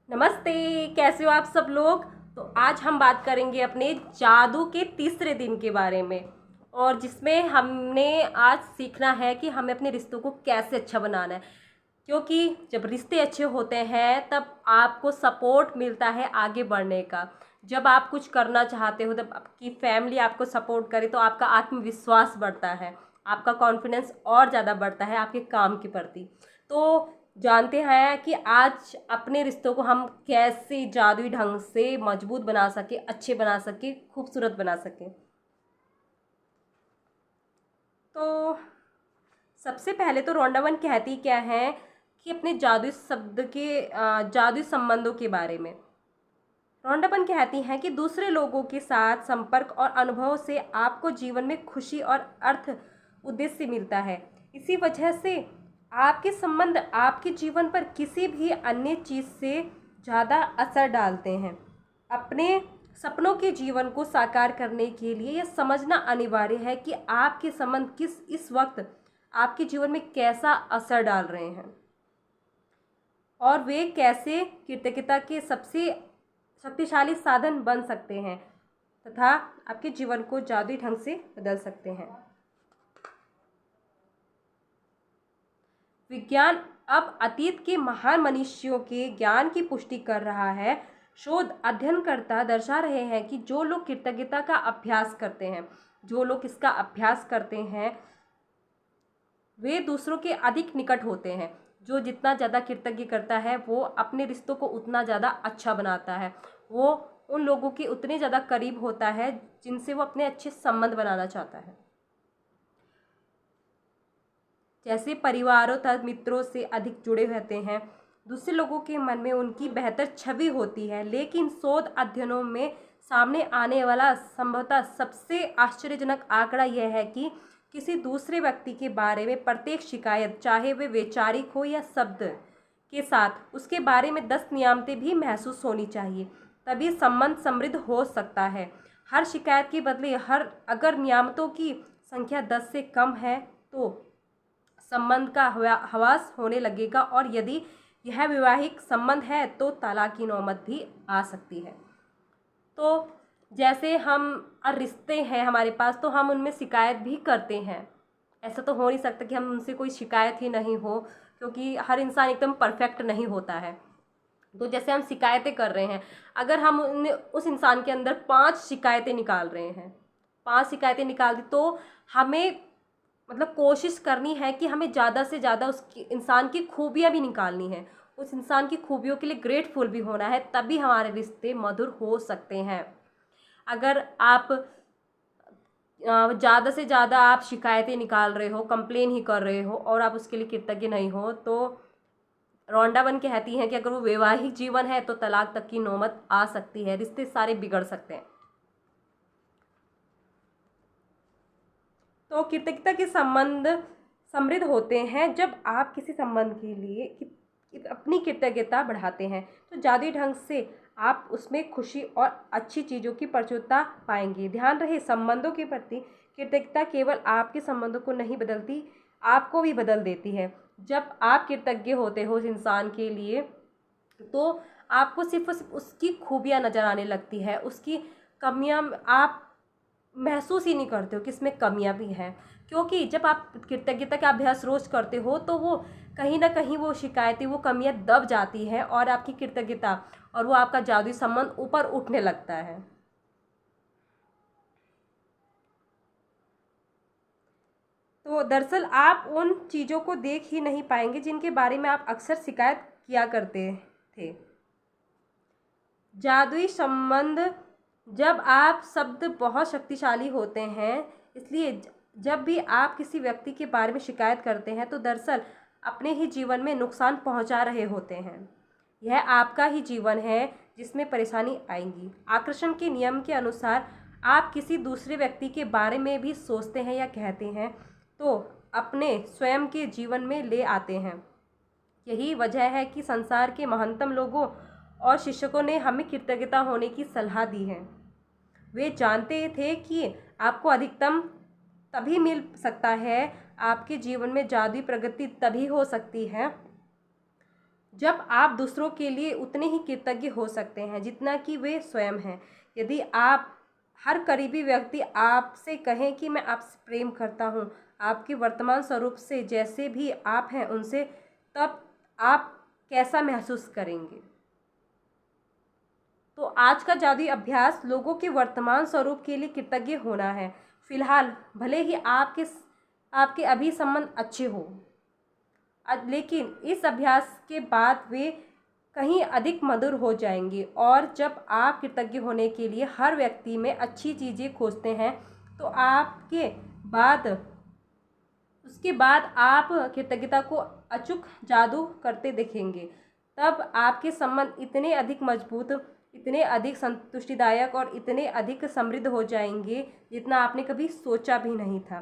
नमस्ते। कैसे हो आप सब लोग। तो आज हम बात करेंगे अपने जादू के तीसरे दिन के बारे में, और जिसमें हमने आज सीखना है कि हमें अपने रिश्तों को कैसे अच्छा बनाना है। क्योंकि जब रिश्ते अच्छे होते हैं तब आपको सपोर्ट मिलता है आगे बढ़ने का। जब आप कुछ करना चाहते हो तब आपकी फैमिली आपको सपोर्ट करे तो आपका आत्मविश्वास बढ़ता है, आपका कॉन्फिडेंस और ज़्यादा बढ़ता है आपके काम के प्रति। तो जानते हैं कि आज अपने रिश्तों को हम कैसे जादुई ढंग से मजबूत बना सके, अच्छे बना सके, खूबसूरत बना सके। तो सबसे पहले तो रोंडावन कहती क्या है कि अपने जादुई शब्द के जादुई संबंधों के बारे में। रोंडावन कहती हैं कि दूसरे लोगों के साथ संपर्क और अनुभव से आपको जीवन में खुशी और अर्थ उद्देश्य मिलता है। इसी वजह से आपके संबंध आपके जीवन पर किसी भी अन्य चीज़ से ज़्यादा असर डालते हैं। अपने सपनों के जीवन को साकार करने के लिए यह समझना अनिवार्य है कि आपके संबंध इस वक्त आपके जीवन में कैसा असर डाल रहे हैं और वे कैसे कृतज्ञता के सबसे शक्तिशाली साधन बन सकते हैं तथा आपके जीवन को जादुई ढंग से बदल सकते हैं। विज्ञान अब अतीत के महान मनुष्यों के ज्ञान की पुष्टि कर रहा है। शोध अध्ययनकर्ता दर्शा रहे हैं कि जो लोग कृतज्ञता का अभ्यास करते हैं, जो लोग इसका अभ्यास करते हैं वे दूसरों के अधिक निकट होते हैं। जो जितना ज़्यादा कृतज्ञ करता है वो अपने रिश्तों को उतना ज़्यादा अच्छा बनाता है। वो उन लोगों के उतने ज़्यादा करीब होता है जिनसे वो अपने अच्छे संबंध बनाना चाहता है। जैसे परिवारों तथा मित्रों से अधिक जुड़े रहते हैं, दूसरे लोगों के मन में उनकी बेहतर छवि होती है। लेकिन शोध अध्ययनों में सामने आने वाला संभवतः सबसे आश्चर्यजनक आंकड़ा यह है कि किसी दूसरे व्यक्ति के बारे में प्रत्येक शिकायत, चाहे वे वैचारिक हो या शब्द के साथ, उसके बारे में 10 नियामतें भी महसूस होनी चाहिए, तभी संबंध समृद्ध हो सकता है। हर शिकायत के बदले अगर नियामतों की संख्या 10 से कम है तो संबंध का हवास होने लगेगा, और यदि यह वैवाहिक संबंध है तो तलाक की नौबत भी आ सकती है। तो जैसे हम रिश्ते हैं हमारे पास तो हम उनमें शिकायत भी करते हैं। ऐसा तो हो नहीं सकता कि हम उनसे कोई शिकायत ही नहीं हो, क्योंकि हर इंसान एकदम परफेक्ट नहीं होता है। तो जैसे हम शिकायतें कर रहे हैं, अगर हम उस इंसान के अंदर 5 शिकायतें निकाल रहे हैं, 5 शिकायतें निकाल दी, तो हमें मतलब कोशिश करनी है कि हमें ज़्यादा से ज़्यादा उसकी इंसान की खूबियाँ भी निकालनी है, उस इंसान की खूबियों के लिए ग्रेटफुल भी होना है, तभी हमारे रिश्ते मधुर हो सकते हैं। अगर आप ज़्यादा से ज़्यादा आप शिकायतें निकाल रहे हो, कंप्लेन ही कर रहे हो और आप उसके लिए कृतज्ञ नहीं हो, तो रोंडावन कहती हैं कि अगर वो वैवाहिक जीवन है तो तलाक तक की नौबत आ सकती है, रिश्ते सारे बिगड़ सकते हैं। तो कृतज्ञता के संबंध समृद्ध होते हैं जब आप किसी संबंध के लिए अपनी कृतज्ञता बढ़ाते हैं, तो जादुई ढंग से आप उसमें खुशी और अच्छी चीज़ों की प्रचुरता पाएंगे। ध्यान रहे, संबंधों के प्रति कृतज्ञता केवल आपके संबंधों को नहीं बदलती, आपको भी बदल देती है। जब आप कृतज्ञ होते हो उस इंसान के लिए तो आपको सिर्फ उसकी खूबियाँ नज़र आने लगती है, उसकी कमियाँ आप महसूस ही नहीं करते हो कि इसमें कमियां भी हैं। क्योंकि जब आप कृतज्ञता का अभ्यास रोज करते हो तो वो कहीं ना कहीं वो शिकायतें, वो कमियां दब जाती हैं और आपकी कृतज्ञता और वो आपका जादुई संबंध ऊपर उठने लगता है। तो दरअसल आप उन चीज़ों को देख ही नहीं पाएंगे जिनके बारे में आप अक्सर शिकायत किया करते थे। जादुई संबंध, जब आप शब्द बहुत शक्तिशाली होते हैं, इसलिए जब भी आप किसी व्यक्ति के बारे में शिकायत करते हैं तो दरअसल अपने ही जीवन में नुकसान पहुंचा रहे होते हैं। यह आपका ही जीवन है जिसमें परेशानी आएंगी। आकर्षण के नियम के अनुसार आप किसी दूसरे व्यक्ति के बारे में भी सोचते हैं या कहते हैं तो अपने स्वयं के जीवन में ले आते हैं। यही वजह है कि संसार के महानतम लोगों और शिक्षकों ने हमें कृतज्ञता होने की सलाह दी है। वे जानते थे कि आपको अधिकतम तभी मिल सकता है, आपके जीवन में जादुई प्रगति तभी हो सकती है जब आप दूसरों के लिए उतने ही कृतज्ञ हो सकते हैं जितना कि वे स्वयं हैं। यदि आप हर करीबी व्यक्ति आपसे कहें कि मैं आपसे प्रेम करता हूँ, आपके वर्तमान स्वरूप से जैसे भी आप हैं उनसे, तब आप कैसा महसूस करेंगे। तो आज का जादुई अभ्यास लोगों के वर्तमान स्वरूप के लिए कृतज्ञ होना है। फिलहाल भले ही आपके अभी संबंध अच्छे हो, लेकिन इस अभ्यास के बाद वे कहीं अधिक मधुर हो जाएंगे। और जब आप कृतज्ञ होने के लिए हर व्यक्ति में अच्छी चीज़ें खोजते हैं, तो उसके बाद आप कृतज्ञता को अचूक जादू करते दिखेंगे। तब आपके संबंध इतने अधिक मजबूत, इतने अधिक संतुष्टिदायक और इतने अधिक समृद्ध हो जाएंगे जितना आपने कभी सोचा भी नहीं था।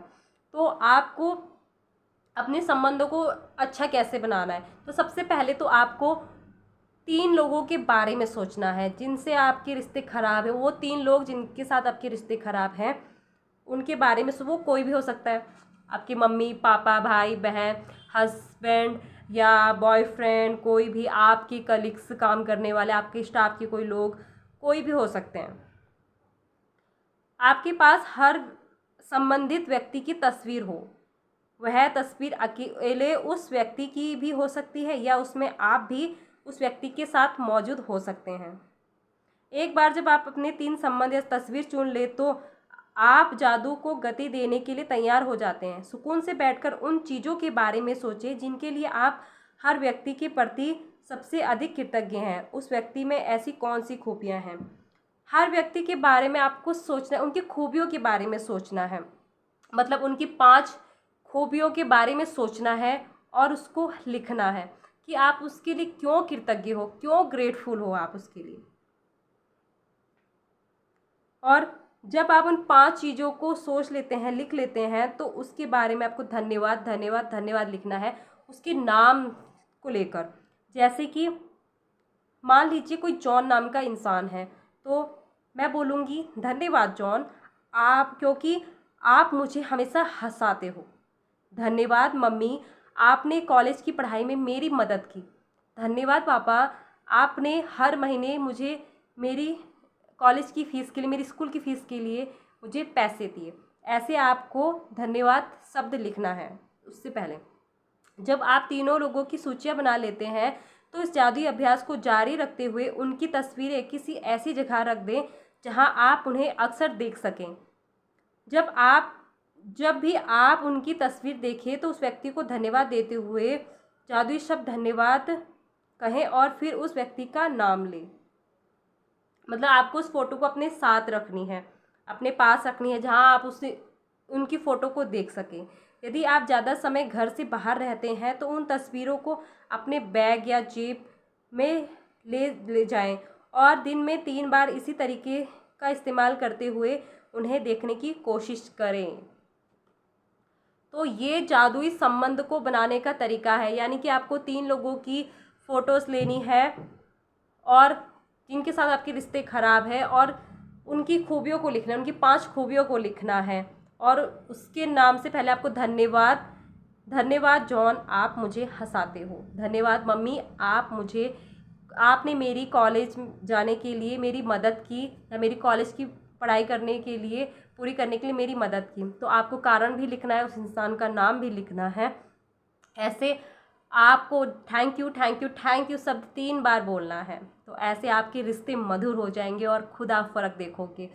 तो आपको अपने संबंधों को अच्छा कैसे बनाना है, तो सबसे पहले तो आपको 3 लोगों के बारे में सोचना है जिनसे आपके रिश्ते खराब हैं। वो 3 लोग जिनके साथ आपके रिश्ते खराब हैं, उनके बारे में। वो कोई भी हो सकता है, आपकी मम्मी पापा, भाई बहन, हस्बैंड या बॉयफ्रेंड, कोई भी आपकी कलीग्स, काम करने वाले, आपके स्टाफ के कोई लोग, कोई भी हो सकते हैं। आपके पास हर संबंधित व्यक्ति की तस्वीर हो। वह तस्वीर अकेले उस व्यक्ति की भी हो सकती है या उसमें आप भी उस व्यक्ति के साथ मौजूद हो सकते हैं। एक बार जब आप अपने 3 संबंध या तस्वीर चुन ले, तो आप जादू को गति देने के लिए तैयार हो जाते हैं। सुकून से बैठकर उन चीज़ों के बारे में सोचें जिनके लिए आप हर व्यक्ति के प्रति सबसे अधिक कृतज्ञ हैं। उस व्यक्ति में ऐसी कौन सी खूबियाँ हैं। हर व्यक्ति के बारे में आपको सोचना है, उनकी खूबियों के बारे में सोचना है, मतलब उनकी 5 खूबियों के बारे में सोचना है और उसको लिखना है कि आप उसके लिए क्यों कृतज्ञ हो, क्यों ग्रेटफुल हो आप उसके लिए। और जब आप उन 5 चीज़ों को सोच लेते हैं, लिख लेते हैं, तो उसके बारे में आपको धन्यवाद धन्यवाद धन्यवाद लिखना है उसके नाम को लेकर। जैसे कि मान लीजिए कोई जॉन नाम का इंसान है, तो मैं बोलूँगी धन्यवाद जॉन, क्योंकि आप मुझे हमेशा हंसाते हो। धन्यवाद मम्मी, आपने कॉलेज की पढ़ाई में मेरी मदद की। धन्यवाद पापा, आपने हर महीने मुझे मेरी कॉलेज की फ़ीस के लिए, मेरी स्कूल की फ़ीस के लिए मुझे पैसे दिए। ऐसे आपको धन्यवाद शब्द लिखना है। उससे पहले जब आप तीनों लोगों की सूचियाँ बना लेते हैं, तो इस जादुई अभ्यास को जारी रखते हुए उनकी तस्वीरें किसी ऐसी जगह रख दें जहां आप उन्हें अक्सर देख सकें। जब भी आप उनकी तस्वीर देखें, तो उस व्यक्ति को धन्यवाद देते हुए जादुई शब्द धन्यवाद कहें और फिर उस व्यक्ति का नाम लें। मतलब आपको उस फ़ोटो को अपने साथ रखनी है, अपने पास रखनी है, जहां आप उनकी फ़ोटो को देख सकें। यदि आप ज़्यादा समय घर से बाहर रहते हैं, तो उन तस्वीरों को अपने बैग या जेब में ले जाएं और दिन में 3 बार इसी तरीके का इस्तेमाल करते हुए उन्हें देखने की कोशिश करें। तो ये जादुई संबंध को बनाने का तरीका है, यानी कि आपको 3 लोगों की फ़ोटोज़ लेनी है और जिनके साथ आपके रिश्ते ख़राब है, और उनकी खूबियों को लिखना है, उनकी 5 खूबियों को लिखना है। और उसके नाम से पहले आपको धन्यवाद जॉन, आप मुझे हंसाते हो। धन्यवाद मम्मी, आपने मेरी कॉलेज जाने के लिए मेरी मदद की, या मेरी कॉलेज की पढ़ाई पूरी करने के लिए मेरी मदद की। तो आपको कारण भी लिखना है, उस इंसान का नाम भी लिखना है। ऐसे आपको थैंक यू शब्द 3 बार बोलना है। तो ऐसे आपके रिश्ते मधुर हो जाएंगे और खुद आप फ़र्क देखोगे।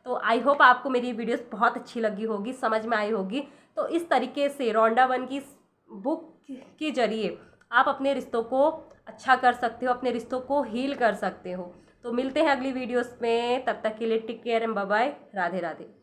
तो आई होप आपको मेरी वीडियोस बहुत अच्छी लगी होगी, समझ में आई होगी। तो इस तरीके से रॉन्डा वन की बुक के जरिए आप अपने रिश्तों को अच्छा कर सकते हो, अपने रिश्तों को हील कर सकते हो। तो मिलते हैं अगली वीडियोस में, तब तक के लिए take care and bye bye, Radhe Radhe.